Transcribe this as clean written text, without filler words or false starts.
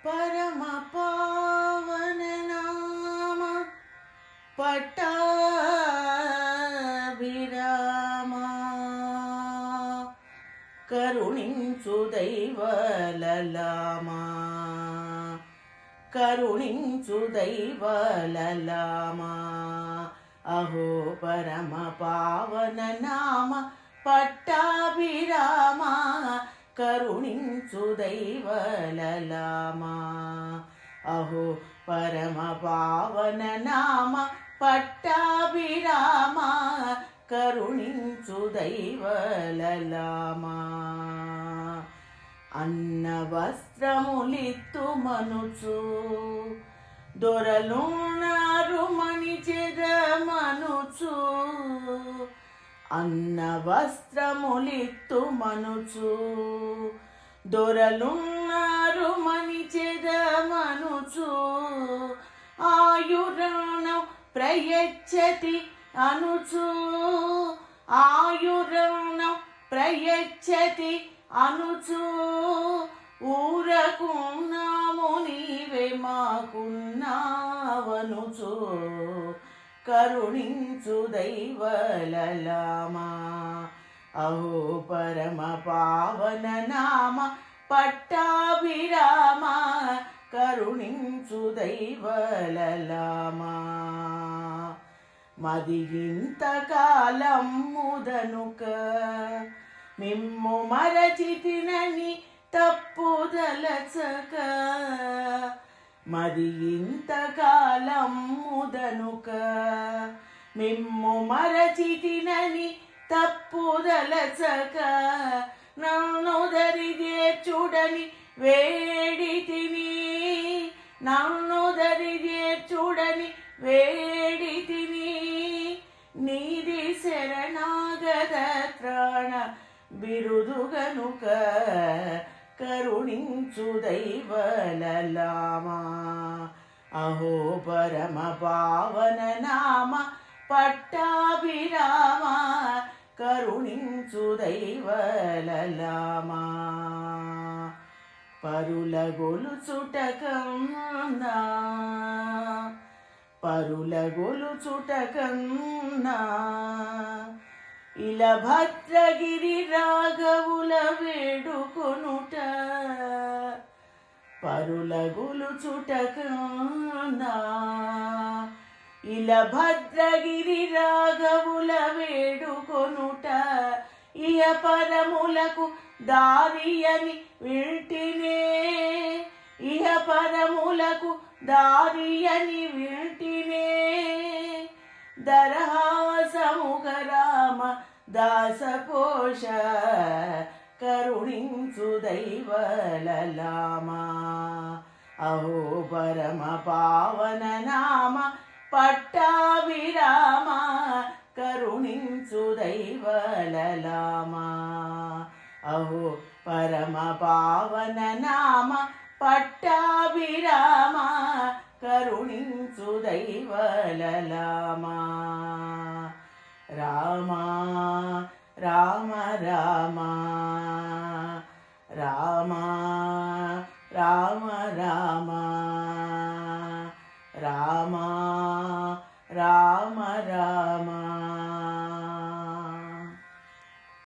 परम पावन नाम पट्टाभिरामा करुणिंचु दैवललामा करुणिंचु दैवललामा अहो परम पावन नाम पट्टाभिरामा करुणिंचु दैवललामा अहो परम पावन नाम पट्टाभिरामा करुणिंचु दैवललामा అన్న వస్త్రములిత్తు మనుచు దొరలున్నారు మణిచెదమనుచు అన్న వస్త్రములిత్తు మనుచు దొరలున్నారు మణిచెదమనుచు ఆయురాణం ప్రయచ్చతి అనుచు ఆయురాణం ప్రయచ్చతి అనుచు ఊరకున్నాము నీవే మాకున్నావనుచు కరుణించు దైవలలామా అహో పరమ పావన నామ పట్టాభిరామా కరుణించు దైవలలామా మదిగింతకాలం ముదనుక మిమ్ము మరచితినని తప్పుదలచక మది ఇంతకాలం ముదనుక మిమ్ము మరచితినని తప్పుదలచక నన్ను దరిచేర్చుడని వేడితిని నన్ను దరిచేర్చుడని వేడితిని నీది శరణాగత త్రాణ బిరుదుగనుక కరుణించు దైవలలామా అహో పరమ పావన నామ పట్టాభిరామా కరుణించు దైవలలామా పరుల గొలుచుటకన్నా పరుల గొలుచుటకన్నా ఇలా భద్రగిరి రాఘవుల వేడుకొనుట పరుల గొలుచుటకన్నా ఇలా భద్రగిరి రాఘవుల వేడుకొనుట ఇయ పరములకు దారి అని వింటినే ఇహ పరములకు దారి అని వింటినే దరహాసముఖ రామ దాసపోష కరుణించు దైవలలామా అహో పరమ పావన నామ పట్టాభిరామా కరుణించు దైవలలామా అహో పరమ పావన నామ పట్టాభిరామా కరుణించు దైవలలామా రామా రామ రామా రామా రామ రామా రామా రామ రామ